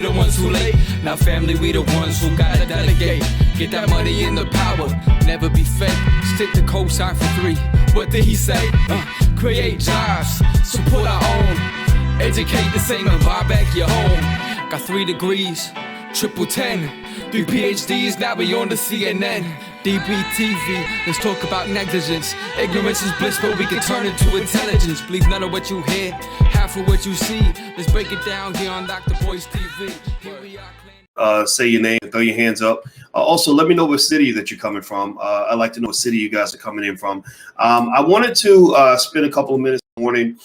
The ones who late, now family, we the ones who gotta delegate. Get that money in the power, never be fake. Stick to cosign for 3. What did he say? Create jobs, support our own. Educate the same and buy back your home. Got 3 degrees, triple 10. 3 PhDs, now we on the CNN. DBTV, let's talk about negligence. Ignorance is bliss, but we can turn it to intelligence. Believe none of what you hear, half of what you see. Let's break it down here on Dr. Boy's TV. Here we are. Say your name, throw your hands up. Also, let me know what city that you're coming from. I'd like to know what city you guys are coming in from. I wanted to spend a couple of minutes this morning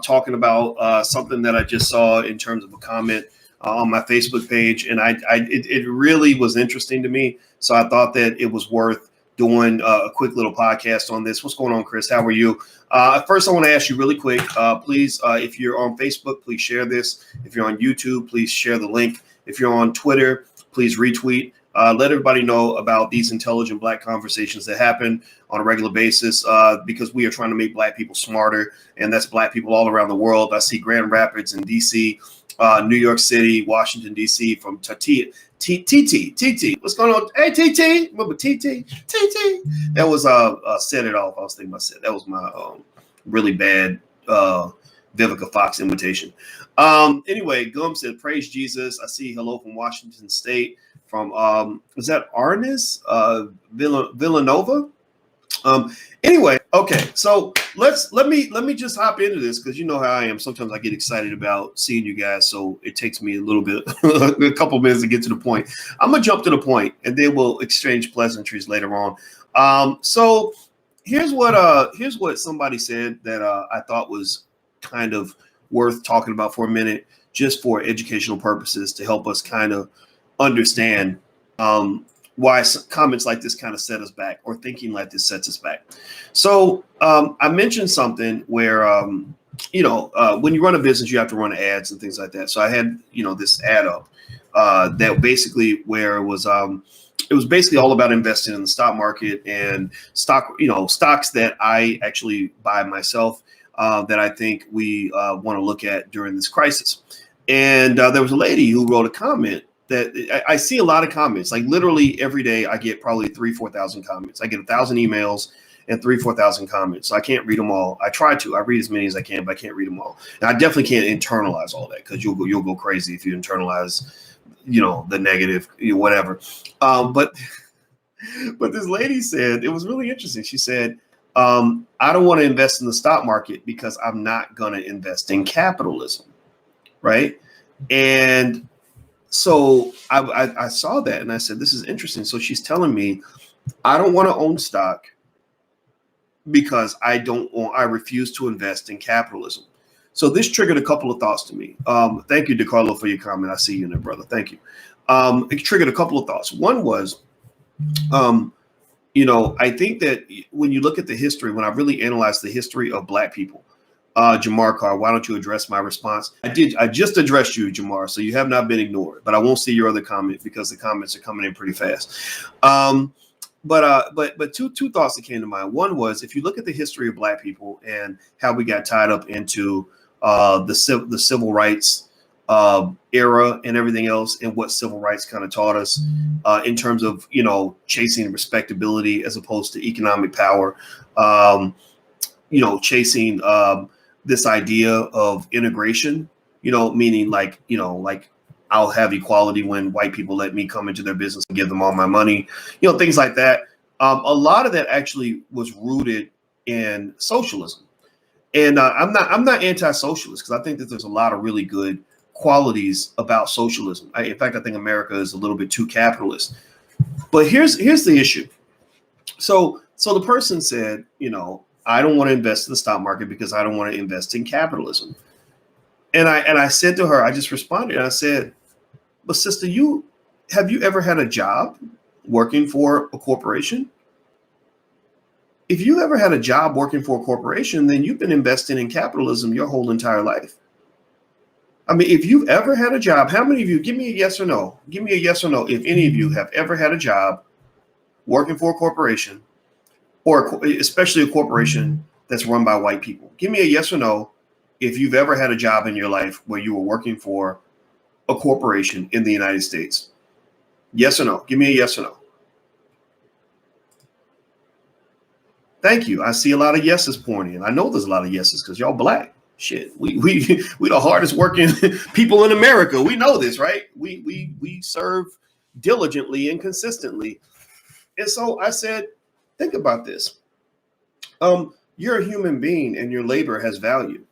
talking about something that I just saw in terms of a comment on my Facebook page, and it really was interesting to me. So I thought that it was worth doing a quick little podcast on this. What's going on, Chris? How are you? First, I want to ask you really quick, please, if you're on Facebook, please share this. If you're on YouTube, please share the link. If you're on Twitter, please retweet. Let everybody know about these intelligent Black conversations that happen on a regular basis because we are trying to make Black people smarter, and that's Black people all around the world. I see Grand Rapids in D.C., New York City, Washington, D.C., from TT. What's going on? Hey, TT. Remember TT? That was Set It Off. I was thinking about that was my really bad Vivica Fox imitation. Anyway, Gum said, praise Jesus. I see hello from Washington State. From is that Arnis Villanova? Anyway, okay, so let me just hop into this because you know how I am. Sometimes I get excited about seeing you guys, so it takes me a little bit, a couple minutes to get to the point. I'm gonna jump to the point, and then we'll exchange pleasantries later on. So here's what somebody said that I thought was kind of worth talking about for a minute, just for educational purposes to help us kind of understand why comments like this kind of set us back, or thinking like this sets us back. So I mentioned something where, when you run a business, you have to run ads and things like that. So I had, this ad up that basically where it was basically all about investing in the stock market and stocks that I actually buy myself that I think we want to look at during this crisis. And there was a lady who wrote a comment that I see a lot of comments, like literally every day I get probably 3,000-4,000 comments. I get 1,000 emails and 3,000-4,000 comments. So I can't read them all. I try to. I read as many as I can, but I can't read them all. And I definitely can't internalize all that because you'll go crazy if you internalize, the negative, whatever. But this lady said, it was really interesting. She said, I don't want to invest in the stock market because I'm not going to invest in capitalism, right? And so I saw that and I said, this is interesting. So she's telling me, I don't want to own stock because I refuse to invest in capitalism. So this triggered a couple of thoughts to me. Thank you, DeCarlo, for your comment. I see you in there, brother. Thank you. It triggered a couple of thoughts. One was, I think that when you look at the history, when I really analyzed the history of Black people, Jamar Carr, why don't you address my response? I just addressed you, Jamar, so you have not been ignored, but I won't see your other comment because the comments are coming in pretty fast. But two thoughts that came to mind. One was, if you look at the history of Black people and how we got tied up into the civil rights era and everything else, and what civil rights kind of taught us in terms of, chasing respectability as opposed to economic power, chasing this idea of integration, meaning like I'll have equality when white people let me come into their business and give them all my money, things like that. A lot of that actually was rooted in socialism. And I'm not anti-socialist because I think that there's a lot of really good qualities about socialism. In fact, I think America is a little bit too capitalist. But here's the issue. So the person said, I don't want to invest in the stock market because I don't want to invest in capitalism. And I said to her, I just responded, and I said, but sister, have you ever had a job working for a corporation? If you ever had a job working for a corporation, then you've been investing in capitalism your whole entire life. I mean, if you've ever had a job, how many of you, give me a yes or no. Give me a yes or no. If any of you have ever had a job working for a corporation, or especially a corporation that's run by white people. Give me a yes or no if you've ever had a job in your life where you were working for a corporation in the United States? Yes or no? Give me a yes or no. Thank you. I see a lot of yeses pouring in. I know there's a lot of yeses because y'all black. Shit, we the hardest working people in America. We know this, right? We serve diligently and consistently. And so I said, think about this. You're a human being and your labor has value.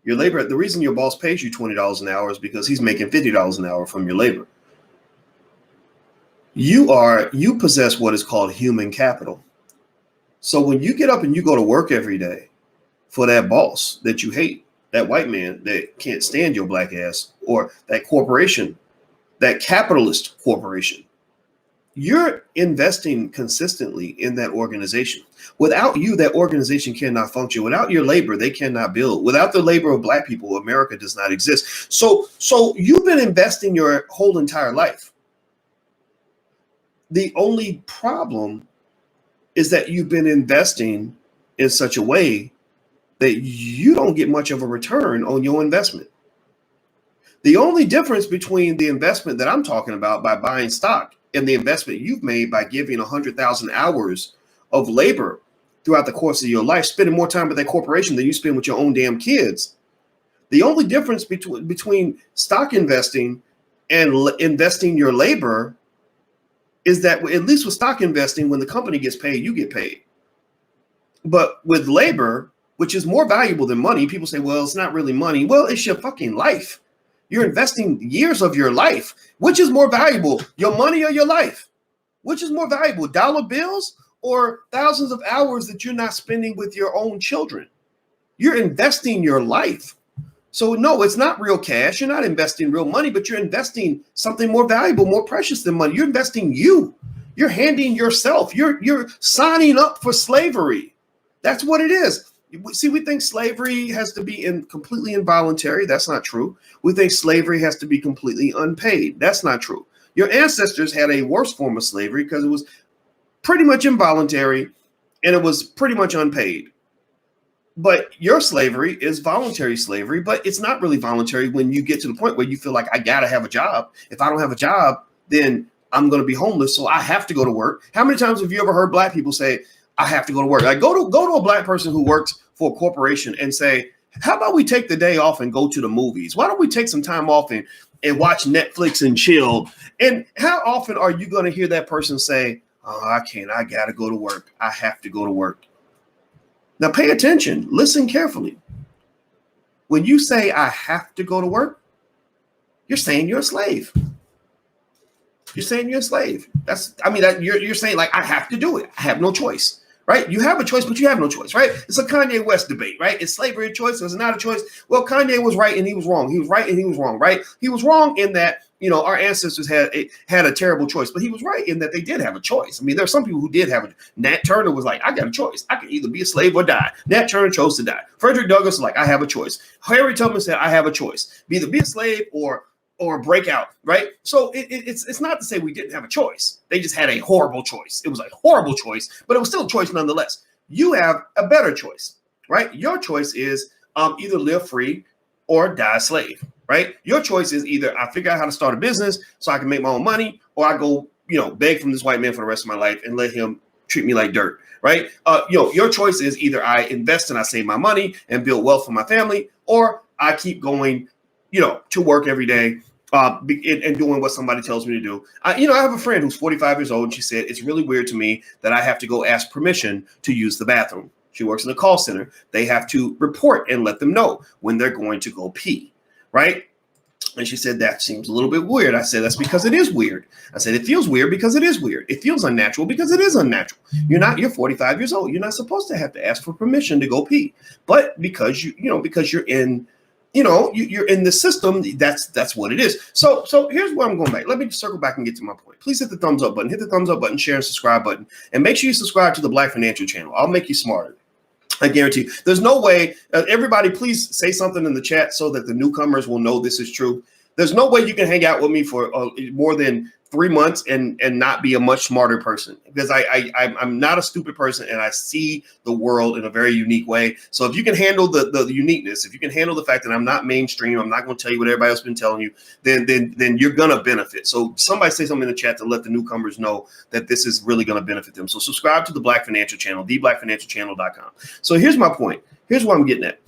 Your labor, the reason your boss pays you $20 an hour is because he's making $50 an hour from your labor. You possess what is called human capital. So when you get up and you go to work every day for that boss that you hate, that white man that can't stand your black ass, or that corporation, that capitalist corporation, you're investing consistently in that organization. Without you, that organization cannot function. Without your labor, they cannot build. Without the labor of black people, America does not exist. So you've been investing your whole entire life. The only problem is that you've been investing in such a way that you don't get much of a return on your investment. The only difference between the investment that I'm talking about by buying stock and the investment you've made by giving 100,000 hours of labor throughout the course of your life, spending more time with that corporation than you spend with your own damn kids. The only difference between stock investing and investing your labor is that, at least with stock investing, when the company gets paid, you get paid. But with labor, which is more valuable than money, people say, well, it's not really money. Well, it's your fucking life. You're investing years of your life. Which is more valuable, your money or your life? Which is more valuable, dollar bills or thousands of hours that you're not spending with your own children? You're investing your life. So no, it's not real cash. You're not investing real money, but you're investing something more valuable, more precious than money. You're investing you. You're handing yourself. You're signing up for slavery. That's what it is. See, we think slavery has to be completely involuntary. That's not true. We think slavery has to be completely unpaid. That's not true. Your ancestors had a worse form of slavery because it was pretty much involuntary and it was pretty much unpaid. But your slavery is voluntary slavery, but it's not really voluntary when you get to the point where you feel like I got to have a job. If I don't have a job, then I'm going to be homeless. So I have to go to work. How many times have you ever heard black people say, I have to go to work? Like go to a black person who works for a corporation and say, how about we take the day off and go to the movies? Why don't we take some time off and watch Netflix and chill? And how often are you going to hear that person say, oh, I can't, I got to go to work. I have to go to work. Now pay attention, listen carefully. When you say I have to go to work, you're saying you're a slave. You're saying you're a slave. You're saying like, I have to do it. I have no choice, right? You have a choice, but you have no choice, right? It's a Kanye West debate, right? Is slavery a choice or is it not a choice? Well, Kanye was right and he was wrong. He was right and he was wrong, right? He was wrong in that, our ancestors had a terrible choice, but he was right in that they did have a choice. I mean, there are some people who did have it. Nat Turner was like, I got a choice. I can either be a slave or die. Nat Turner chose to die. Frederick Douglass was like, I have a choice. Harry Tubman said, I have a choice. Either be a slave or break out, right? So it's not to say we didn't have a choice. They just had a horrible choice. It was a horrible choice, but it was still a choice nonetheless. You have a better choice, right? Your choice is either live free or die a slave. Right? Your choice is either I figure out how to start a business so I can make my own money, or I go, beg from this white man for the rest of my life and let him treat me like dirt. Right? Your choice is either I invest and I save my money and build wealth for my family, or I keep going, to work every day and doing what somebody tells me to do. I have a friend who's 45 years old and she said, it's really weird to me that I have to go ask permission to use the bathroom. She works in a call center. They have to report and let them know when they're going to go pee. Right? And she said, that seems a little bit weird. I said, that's because it is weird. I said, it feels weird because it is weird. It feels unnatural because it is unnatural. You're 45 years old. You're not supposed to have to ask for permission to go pee. But because because you're in, you're in the system, that's what it is. So here's where I'm going back. Let me circle back and get to my point. Please hit the thumbs up button, share and subscribe button, and make sure you subscribe to the Black Financial Channel. I'll make you smarter. I guarantee you. There's no way. Everybody, please say something in the chat so that the newcomers will know this is true. There's no way you can hang out with me for more than 3 months and not be a much smarter person, because I'm not a stupid person, and I see the world in a very unique way. So if you can handle the uniqueness, if you can handle the fact that I'm not mainstream, I'm not going to tell you what everybody else has been telling you, then you're going to benefit. So somebody say something in the chat to let the newcomers know that this is really going to benefit them. So subscribe to the Black Financial Channel, theblackfinancialchannel.com. So here's my point. Here's what I'm getting at.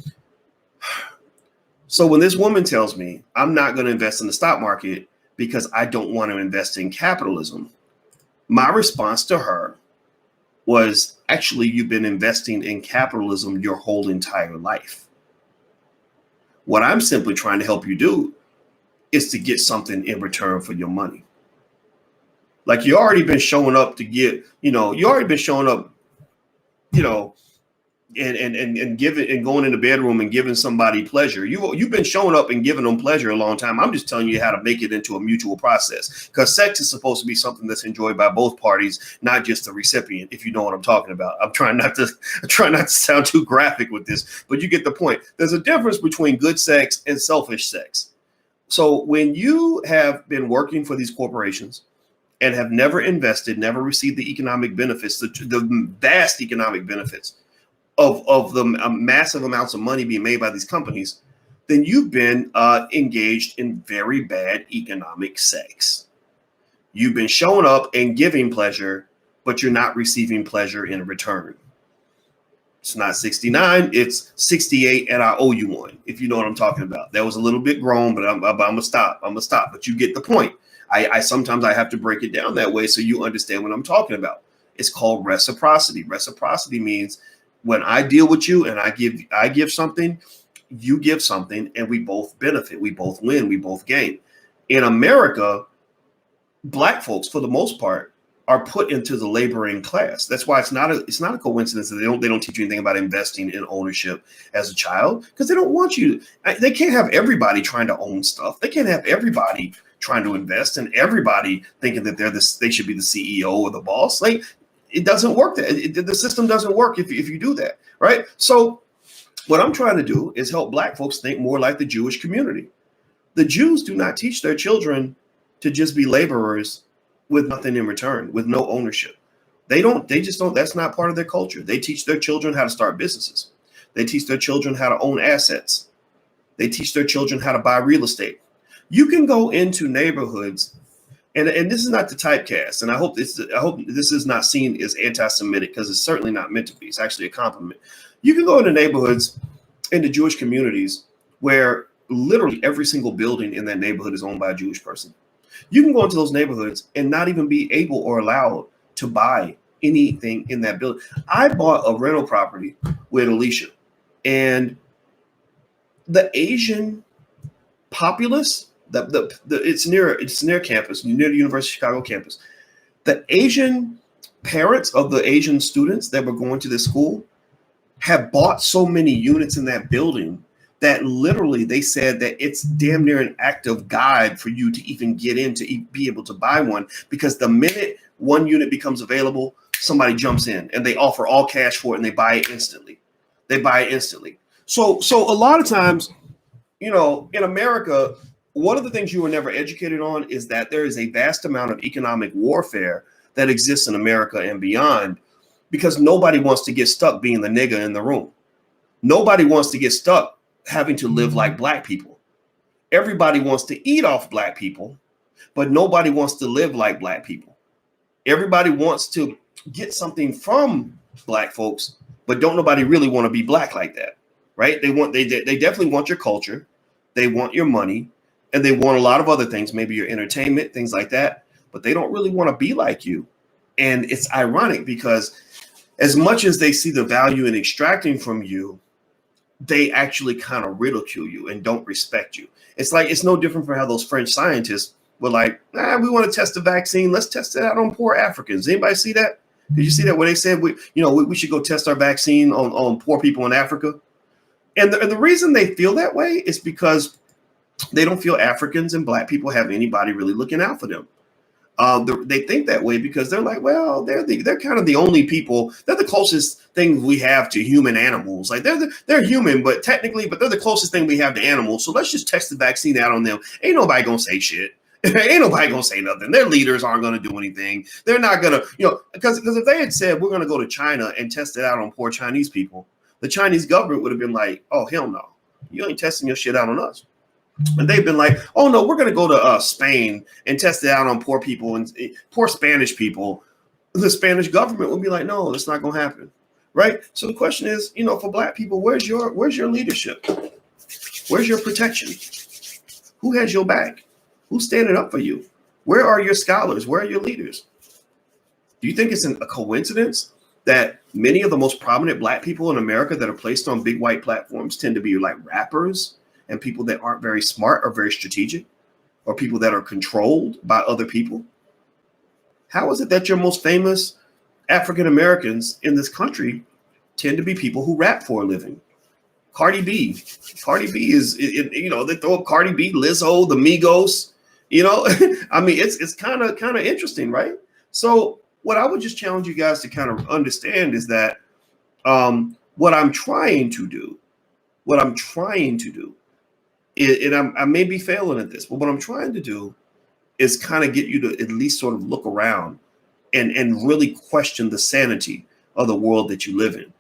So when this woman tells me I'm not going to invest in the stock market because I don't want to invest in capitalism, my response to her was, actually, you've been investing in capitalism your whole entire life. What I'm simply trying to help you do is to get something in return for your money. Like, you already been showing up to get, you already been showing up, and giving and going in the bedroom and giving somebody pleasure. You've been showing up and giving them pleasure a long time. I'm just telling you how to make it into a mutual process, because sex is supposed to be something that's enjoyed by both parties, not just the recipient, if you know what I'm talking about. I'm trying not to sound too graphic with this, but you get the point. There's a difference between good sex and selfish sex. So when you have been working for these corporations and have never invested, never received the economic benefits, the vast economic benefits of the massive amounts of money being made by these companies, then you've been engaged in very bad economic sex. You've been showing up and giving pleasure, but you're not receiving pleasure in return. It's not 69, it's 68, and I owe you one, if you know what I'm talking about. That was a little bit grown, but I'm gonna stop. But you get the point. I sometimes I have to break it down that way so you understand what I'm talking about. It's called reciprocity. Reciprocity means when I deal with you and I give something, you give something, and we both benefit. We both win. We both gain. In America, Black folks, for the most part, are put into the laboring class. That's why it's not a coincidence that they don't teach you anything about investing in ownership as a child, because they don't want you. They can't have everybody trying to own stuff. They can't have everybody trying to invest and everybody thinking that they should be the CEO or the boss. Like, it doesn't work. The system doesn't work if you do that, right? So what I'm trying to do is help Black folks think more like the Jewish community. The Jews do not teach their children to just be laborers with nothing in return, with no ownership. They just don't, that's not part of their culture. They teach their children how to start businesses. They teach their children how to own assets. They teach their children how to buy real estate. You can go into neighborhoods, and this is not the typecast, and I hope this is not seen as anti-Semitic, because it's certainly not meant to be. It's actually a compliment. You can go into neighborhoods in the Jewish communities where literally every single building in that neighborhood is owned by a Jewish person. You can go into those neighborhoods and not even be able or allowed to buy anything in that building. I bought a rental property with Alicia, and the Asian populace, it's near campus, near the University of Chicago campus. The Asian parents of the Asian students that were going to this school have bought so many units in that building that literally they said that it's damn near an act of God for you to even get in to be able to buy one, because the minute one unit becomes available, somebody jumps in and they offer all cash for it and they buy it instantly. So a lot of times, in America, one of the things you were never educated on is that there is a vast amount of economic warfare that exists in America and beyond, because nobody wants to get stuck being the nigger in the room. Nobody wants to get stuck having to live like Black people. Everybody wants to eat off Black people, but nobody wants to live like Black people. Everybody wants to get something from Black folks, but don't nobody really want to be Black like that, right? They definitely want your culture, they want your money, and they want a lot of other things, maybe your entertainment, things like that, but they don't really want to be like you. And it's ironic, because as much as they see the value in extracting from you, they actually kind of ridicule you and don't respect you. It's like, it's no different from how those French scientists were like, we want to test the vaccine. Let's test it out on poor Africans. Anybody see that? Did you see that where they said, we should go test our vaccine on poor people in Africa? And the reason they feel that way is because they don't feel Africans and Black people have anybody really looking out for them. They think that way because they're like, well, they're kind of the only people. They're the closest thing we have to human animals. Like they're human, but technically, but they're the closest thing we have to animals. So let's just test the vaccine out on them. Ain't nobody gonna say shit. Ain't nobody gonna say nothing. Their leaders aren't gonna do anything. They're not gonna, because if they had said we're gonna go to China and test it out on poor Chinese people, the Chinese government would have been like, oh hell no, you ain't testing your shit out on us. And they've been like, oh no, we're going to go to Spain and test it out on poor people and poor Spanish people. The Spanish government would be like, no, that's not going to happen, right? So the question is, for Black people, where's your leadership? Where's your protection? Who has your back? Who's standing up for you? Where are your scholars? Where are your leaders? Do you think it's a coincidence that many of the most prominent Black people in America that are placed on big white platforms tend to be like rappers and people that aren't very smart or very strategic, or people that are controlled by other people? How is it that your most famous African Americans in this country tend to be people who rap for a living? Cardi B is, they throw up Cardi B, Lizzo, the Migos, I mean, it's kind of interesting, right? So what I would just challenge you guys to kind of understand is that what I'm trying to do, and I may be failing at this, but what I'm trying to do is kind of get you to at least sort of look around and really question the sanity of the world that you live in.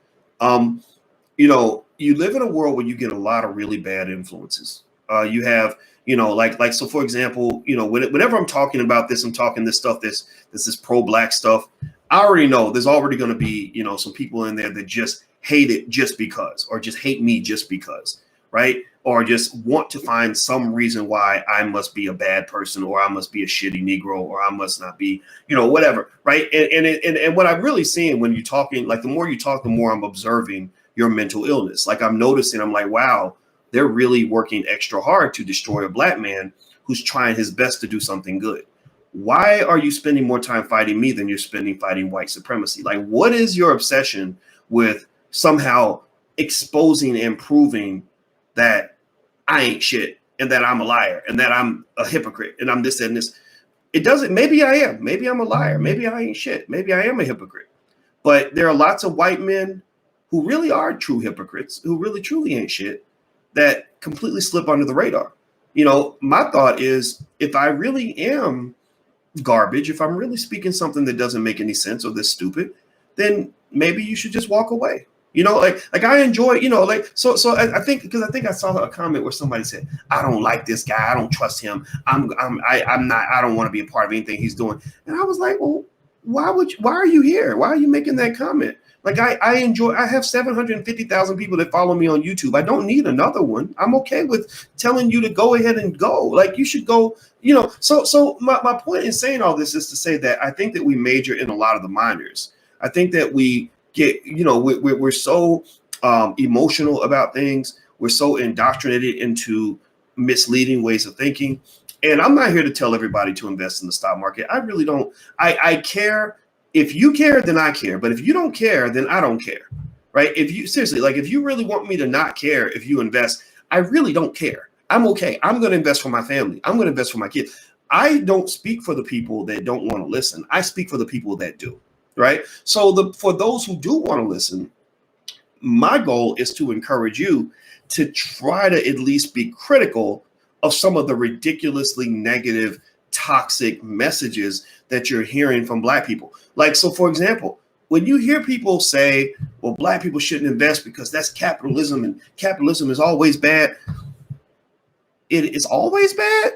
You live in a world where you get a lot of really bad influences. You have, so for example, whenever I'm talking about this, I'm talking this stuff, this is pro-Black stuff. I already know there's already going to be, some people in there that just hate it just because, or just hate me just because, right? Or just want to find some reason why I must be a bad person, or I must be a shitty Negro, or I must not be, whatever, right? And what I'm really seeing when you're talking, like the more you talk, the more I'm observing your mental illness. Like I'm noticing, I'm like, wow, they're really working extra hard to destroy a Black man who's trying his best to do something good. Why are you spending more time fighting me than you're spending fighting white supremacy? Like, what is your obsession with somehow exposing and proving that I ain't shit and that I'm a liar and that I'm a hypocrite and I'm this and this? It doesn't, maybe I am, maybe I'm a liar, maybe I ain't shit, maybe I am a hypocrite. But there are lots of white men who really are true hypocrites, who really truly ain't shit, that completely slip under the radar. My thought is, if I really am garbage, if I'm really speaking something that doesn't make any sense or that's stupid, then maybe you should just walk away. Like I enjoy, so I think I saw a comment where somebody said, I don't like this guy. I don't trust him. I don't want to be a part of anything he's doing. And I was like, well, why are you here? Why are you making that comment? Like I have 750,000 people that follow me on YouTube. I don't need another one. I'm okay with telling you to go ahead and go. Like you should go, so my point in saying all this is to say that I think that we major in a lot of the minors. I think that we get, we're so emotional about things. We're so indoctrinated into misleading ways of thinking. And I'm not here to tell everybody to invest in the stock market. I really don't. I care. If you care, then I care. But if you don't care, then I don't care. Right? If you really want me to not care if you invest, I really don't care. I'm okay. I'm going to invest for my family. I'm going to invest for my kids. I don't speak for the people that don't want to listen. I speak for the people that do. Right? So for those who do want to listen, my goal is to encourage you to try to at least be critical of some of the ridiculously negative, toxic messages that you're hearing from Black people. Like, so for example, when you hear people say, well, Black people shouldn't invest because that's capitalism and capitalism is always bad. It is always bad?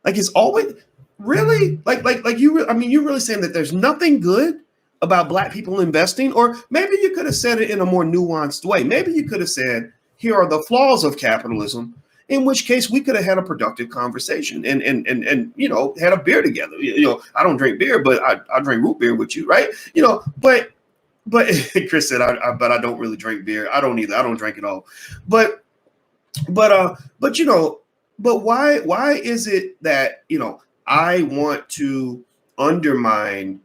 Like it's always really you're really saying that there's nothing good about Black people investing? Or maybe you could have said it in a more nuanced way. Maybe you could have said, here are the flaws of capitalism, in which case we could have had a productive conversation and had a beer together. I don't drink beer, but I drink root beer with you, right? But Chris said, but I don't really drink beer. I don't either. I don't drink it all. But why is it that, I want to undermine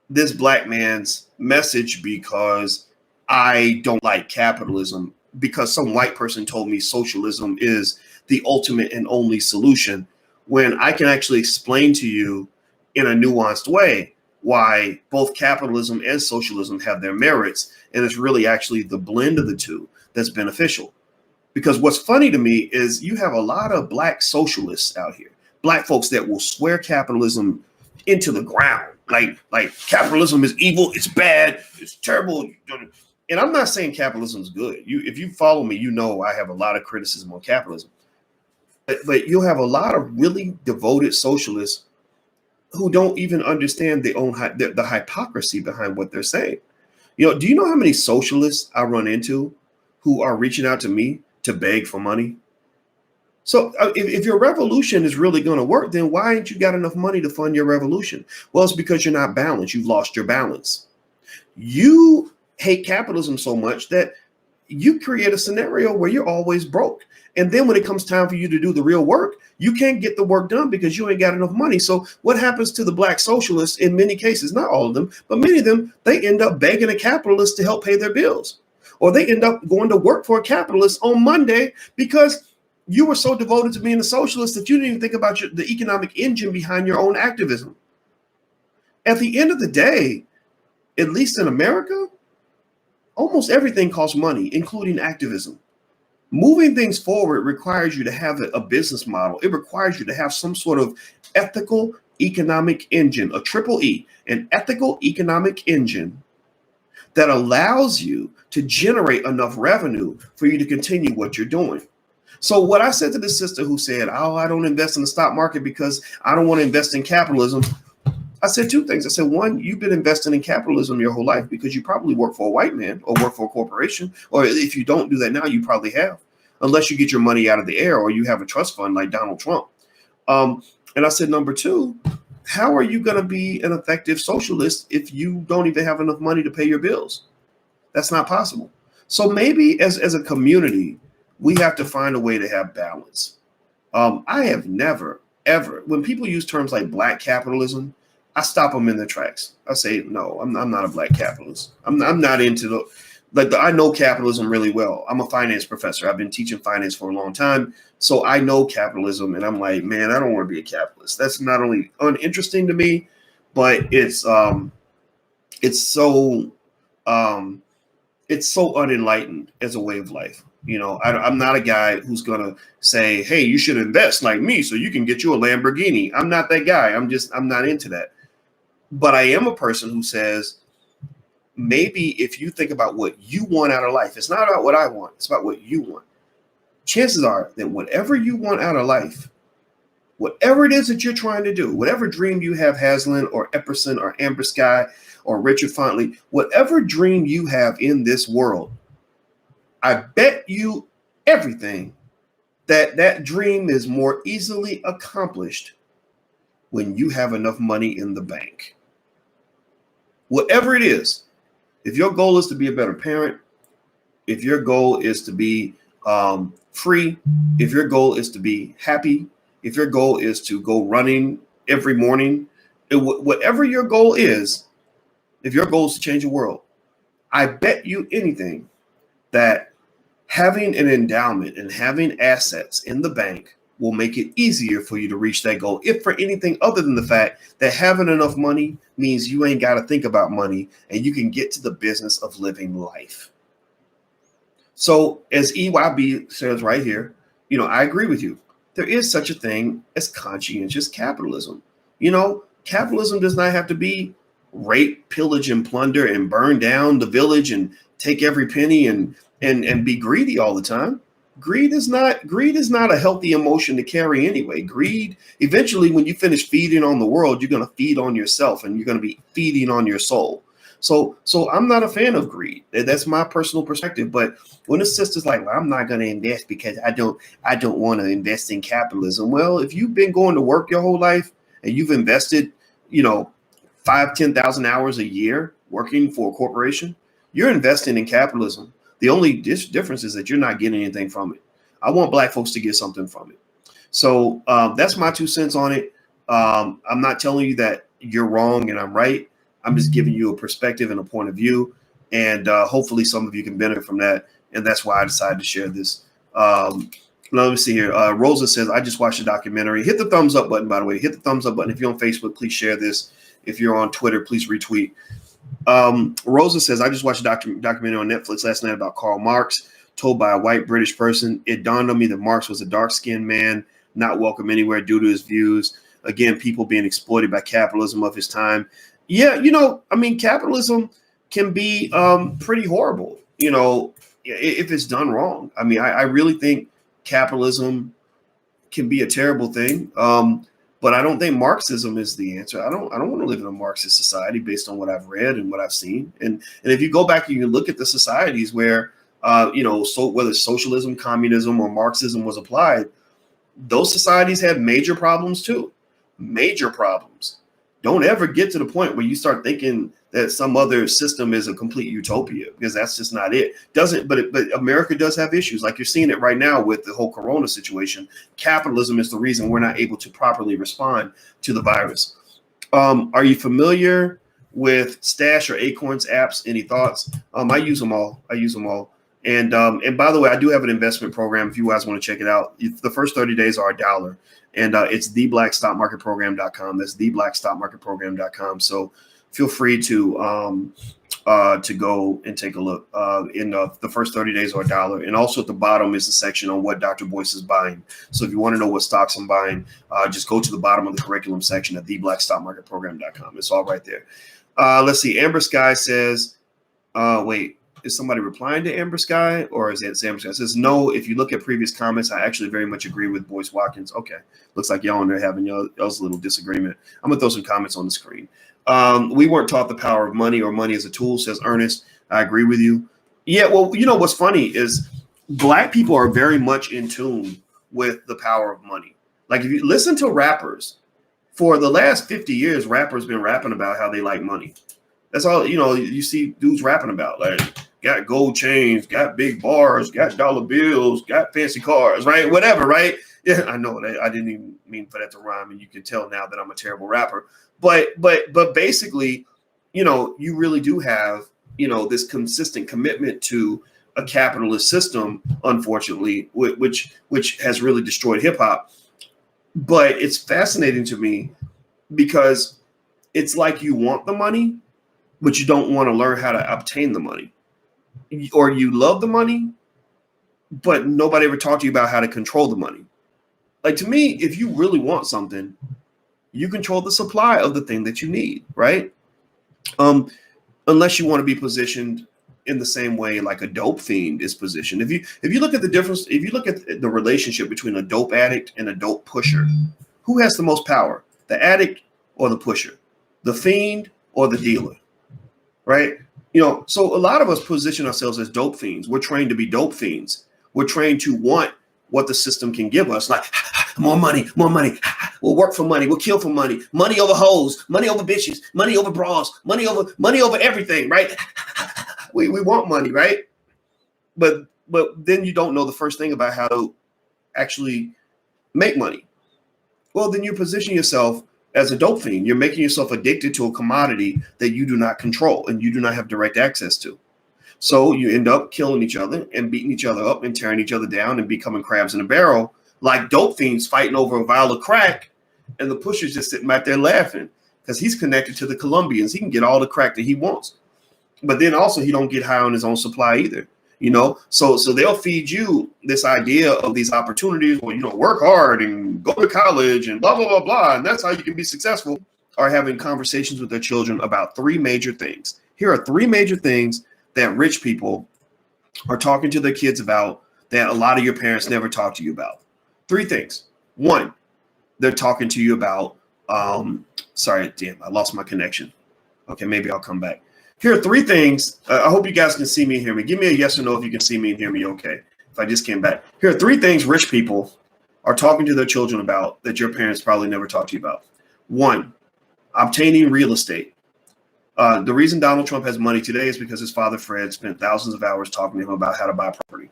this Black man's message because I don't like capitalism, because some white person told me socialism is the ultimate and only solution, when I can actually explain to you in a nuanced way why both capitalism and socialism have their merits. And it's really actually the blend of the two that's beneficial. Because what's funny to me is you have a lot of black socialists out here, black folks that will swear capitalism into the ground. Like capitalism is evil, it's bad, it's terrible. And I'm not saying capitalism is good. If you follow me, you know I have a lot of criticism on capitalism. But you'll have a lot of really devoted socialists who don't even understand the hypocrisy behind what they're saying. Do you know how many socialists I run into who are reaching out to me to beg for money? So if your revolution is really going to work, then why ain't you got enough money to fund your revolution? Well, it's because you're not balanced. You've lost your balance. You hate capitalism so much that you create a scenario where you're always broke. And then when it comes time for you to do the real work, you can't get the work done because you ain't got enough money. So what happens to the black socialists in many cases, not all of them, but many of them, they end up begging a capitalist to help pay their bills. Or they end up going to work for a capitalist on Monday because you were so devoted to being a socialist that you didn't even think about the economic engine behind your own activism. At the end of the day, at least in America, almost everything costs money, including activism. Moving things forward requires you to have a business model. It requires you to have some sort of ethical economic engine, a triple E, an ethical economic engine that allows you to generate enough revenue for you to continue what you're doing. So what I said to this sister who said, oh, I don't invest in the stock market because I don't want to invest in capitalism. I said two things. I said, one, you've been investing in capitalism your whole life because you probably work for a white man or work for a corporation. Or if you don't do that now, you probably have, unless you get your money out of the air or you have a trust fund like Donald Trump. And I said, number two, how are you going to be an effective socialist if you don't even have enough money to pay your bills? That's not possible. So maybe as a community, we have to find a way to have balance. I have never, ever, when people use terms like black capitalism, I stop them in their tracks. I say, no, I'm not a black capitalist. I'm not into I know capitalism really well. I'm a finance professor. I've been teaching finance for a long time. So I know capitalism and I'm like, man, I don't want to be a capitalist. That's not only uninteresting to me, but it's so unenlightened as a way of life. I'm not a guy who's going to say, hey, you should invest like me so you can get you a Lamborghini. I'm not that guy. I'm not into that. But I am a person who says, maybe if you think about what you want out of life, it's not about what I want. It's about what you want. Chances are that whatever you want out of life, whatever it is that you're trying to do, whatever dream you have, Haslin or Epperson or Amber Sky or Richard Fontley, whatever dream you have in this world, I bet you everything that dream is more easily accomplished when you have enough money in the bank. Whatever it is, if your goal is to be a better parent, if your goal is to be free, if your goal is to be happy, if your goal is to go running every morning, whatever your goal is, if your goal is to change the world, I bet you anything that having an endowment and having assets in the bank will make it easier for you to reach that goal, if for anything other than the fact that having enough money means you ain't got to think about money and you can get to the business of living life. So as EYB says right here, I agree with you. There is such a thing as conscientious capitalism. Capitalism does not have to be rape, pillage, and plunder and burn down the village and take every penny and be greedy all the time. Greed is not a healthy emotion to carry anyway. Greed, eventually, when you finish feeding on the world, you're going to feed on yourself and you're going to be feeding on your soul. So I'm not a fan of greed. That's my personal perspective. But when a sister's like, well, I'm not going to invest because I don't want to invest in capitalism. Well, if you've been going to work your whole life and you've invested, 5,000-10,000 hours a year working for a corporation, you're investing in capitalism. The only difference is that you're not getting anything from it. I want black folks to get something from it. So that's my 2 cents on it. I'm not telling you that you're wrong and I'm right. I'm just giving you a perspective and a point of view. And hopefully some of you can benefit from that. And that's why I decided to share this. Let me see here. Rosa says, I just watched the documentary. Hit the thumbs up button, by the way. Hit the thumbs up button. If you're on Facebook, please share this. If you're on Twitter, please retweet. Rosa says, I just watched a documentary on Netflix last night about Karl Marx, told by a white British person. It dawned on me that Marx was a dark-skinned man, not welcome anywhere due to his views. Again, people being exploited by capitalism of his time. Yeah, I mean, capitalism can be pretty horrible, if it's done wrong. I mean, I really think capitalism can be a terrible thing. But I don't think Marxism is the answer. I don't want to live in a Marxist society based on what I've read and what I've seen. And if you go back and you look at the societies where, so whether socialism, communism, or Marxism was applied, those societies had major problems too. Major problems. Don't ever get to the point where you start thinking that some other system is a complete utopia, because that's just not it. But America does have issues. Like you're seeing it right now with the whole corona situation. Capitalism is the reason we're not able to properly respond to the virus. Are you familiar with Stash or Acorns apps? Any thoughts? I use them all. And by the way, I do have an investment program if you guys want to check it out. The first 30 days are $1. And it's theblackstockmarketprogram.com. That's theblackstockmarketprogram.com. So feel free to go and take a look. In the first 30 days are $1. And also at the bottom is the section on what Dr. Boyce is buying. So if you want to know what stocks I'm buying, just go to the bottom of the curriculum section at theblackstockmarketprogram.com. It's all right there. Let's see. Amber Sky says, wait. Is somebody replying to Amber Sky, or is it Amber Sky? It says, no, if you look at previous comments, I actually very much agree with Boyce Watkins. Okay. Looks like y'all in there having y'all's little disagreement. I'm going to throw some comments on the screen. We weren't taught the power of money or money as a tool, says Ernest. I agree with you. Yeah, well, what's funny is Black people are very much in tune with the power of money. Like if you listen to rappers, for the last 50 years, rappers been rapping about how they like money. That's all, you see dudes rapping about, like, got gold chains, got big bars, got dollar bills, got fancy cars, right? Whatever, right? Yeah, I know that I didn't even mean for that to rhyme, and you can tell now that I'm a terrible rapper. But basically, you really do have, this consistent commitment to a capitalist system, unfortunately, which has really destroyed hip hop. But it's fascinating to me because it's like you want the money, but you don't want to learn how to obtain the money. Or you love the money, but nobody ever talked to you about how to control the money. Like, to me, if you really want something, you control the supply of the thing that you need, right? Unless you want to be positioned in the same way like a dope fiend is positioned. If you look at the difference, if you look at the relationship between a dope addict and a dope pusher, who has the most power? The addict or the pusher? The fiend or the dealer? Right? So a lot of us position ourselves as dope fiends. We're trained to be dope fiends. We're trained to want what the system can give us, like more money. We'll work for money. We'll kill for money. Money over hoes, money over bitches, money over bras, money over everything, right? We want money, right? But then you don't know the first thing about how to actually make money. Well, then you position yourself as a dope fiend. You're making yourself addicted to a commodity that you do not control and you do not have direct access to. So you end up killing each other and beating each other up and tearing each other down and becoming crabs in a barrel, like dope fiends fighting over a vial of crack, and the pusher's just sitting back there laughing because he's connected to the Colombians. He can get all the crack that he wants. But then also he don't get high on his own supply either. So they'll feed you this idea of these opportunities where, work hard and go to college and blah, blah, blah, blah. And that's how you can be successful. Are having conversations with their children about three major things. Here are three major things that rich people are talking to their kids about that a lot of your parents never talk to you about. Three things. One, they're talking to you about, sorry, damn, I lost my connection. Okay, maybe I'll come back. Here are three things. I hope you guys can see me and hear me. Give me a yes or no if you can see me and hear me okay. If I just came back. Here are three things rich people are talking to their children about that your parents probably never talked to you about. One, obtaining real estate. The reason Donald Trump has money today is because his father, Fred, spent thousands of hours talking to him about how to buy property.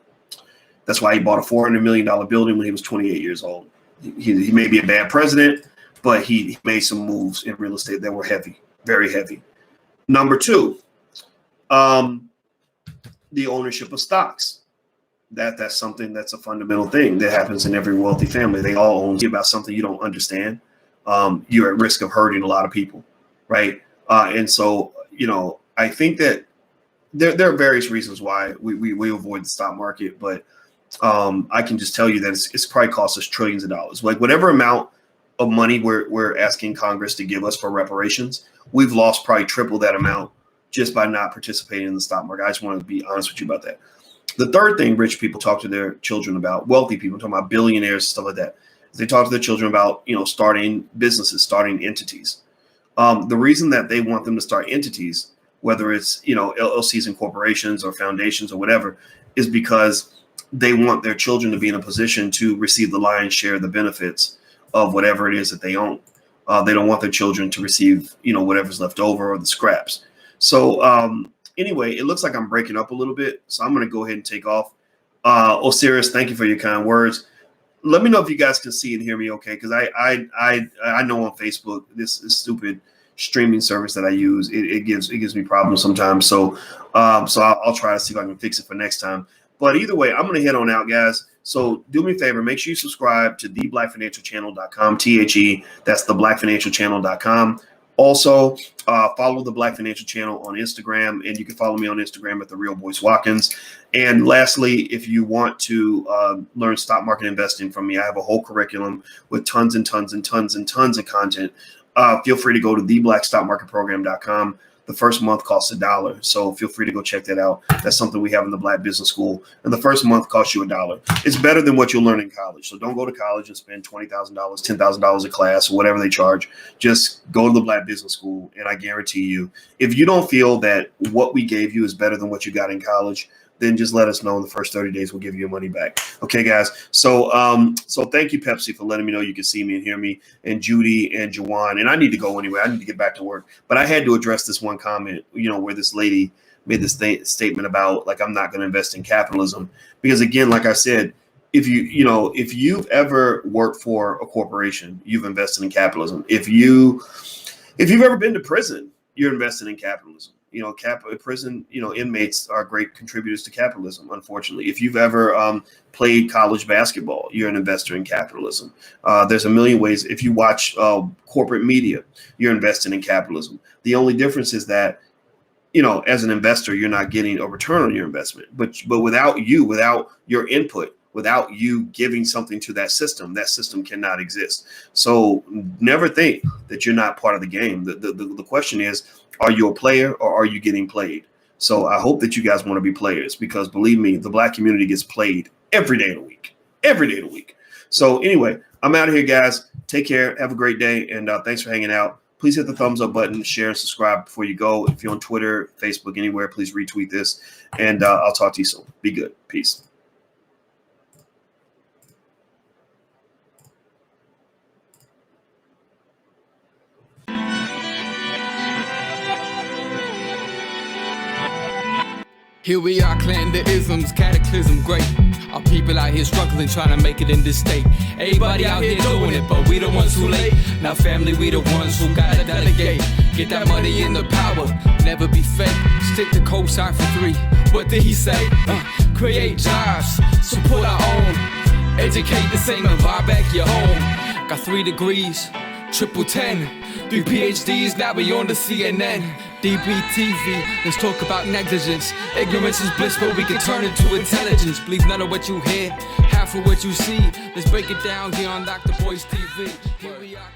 That's why he bought a $400 million building when he was 28 years old. He may be a bad president, but he made some moves in real estate that were heavy, very heavy. Number two, the ownership of stocks. That's something that's a fundamental thing that happens in every wealthy family. They all own you about something you don't understand. You're at risk of hurting a lot of people, right? And so, I think that there are various reasons why we avoid the stock market, but I can just tell you that it's probably cost us trillions of dollars. Like whatever amount of money we're asking Congress to give us for reparations, we've lost probably triple that amount just by not participating in the stock market. I just want to be honest with you about that. The third thing rich people talk to their children about, wealthy people, talking about billionaires, stuff like that, is they talk to their children about, starting businesses, starting entities. The reason that they want them to start entities, whether it's, LLCs and corporations or foundations or whatever, is because they want their children to be in a position to receive the lion's share of the benefits of whatever it is that they own. They don't want their children to receive, whatever's left over or the scraps. So anyway, it looks like I'm breaking up a little bit, so I'm going to go ahead and take off. Osiris, thank you for your kind words. Let me know if you guys can see and hear me okay, because I know on Facebook, this stupid streaming service that I use, it gives me problems sometimes. So I'll try to see if I can fix it for next time. But either way, I'm going to head on out, guys. So do me a favor, make sure you subscribe to theblackfinancialchannel.com, THE, that's theblackfinancialchannel.com. Also, follow the Black Financial Channel on Instagram, and you can follow me on Instagram at The Real Boyce Watkins. And lastly, if you want to learn stock market investing from me, I have a whole curriculum with tons and tons and tons and tons of content. Feel free to go to theblackstockmarketprogram.com. The first month costs $1. So feel free to go check that out. That's something we have in the Black Business School. And the first month costs you $1. It's better than what you'll learn in college. So don't go to college and spend $20,000, $10,000 a class or whatever they charge. Just go to the Black Business School. And I guarantee you, if you don't feel that what we gave you is better than what you got in college, then just let us know. In the first 30 days, we'll give you your money back. Okay, guys. So thank you, Pepsi, for letting me know you can see me and hear me, and Judy and Jawan. And I need to go anyway. I need to get back to work. But I had to address this one comment, where this lady made this statement about, like, I'm not going to invest in capitalism. Because again, like I said, if you've ever worked for a corporation, you've invested in capitalism. If you've ever been to prison, you're invested in capitalism. Prison, inmates are great contributors to capitalism, unfortunately. If you've ever played college basketball, you're an investor in capitalism. There's a million ways. If you watch corporate media, you're investing in capitalism. The only difference is that, as an investor, you're not getting a return on your investment. But without your input, without you giving something to that system cannot exist. So never think that you're not part of the game. The question is, are you a player or are you getting played? So I hope that you guys want to be players, because believe me, the Black community gets played every day of the week. So anyway, I'm out of here, guys. Take care. Have a great day. And thanks for hanging out. Please hit the thumbs up button, share and subscribe before you go. If you're on Twitter, Facebook, anywhere, please retweet this. And I'll talk to you soon. Be good. Peace. Here we are, clan the isms, cataclysm, great. Our people out here struggling, trying to make it in this state. Everybody out here doing it, but we the ones who late. Now family, we the ones who gotta delegate. Get that money in the power, never be fake. Stick to cosign for 3. What did he say? Create jobs, support our own. Educate the same and buy back your home. Got 3 degrees, triple 10. 3 PhDs, now we on the CNN. DBTV, let's talk about negligence. Ignorance is bliss, but we can turn it to intelligence. Believe none of what you hear, half of what you see. Let's break it down here on Dr. Boyce TV. Here we are.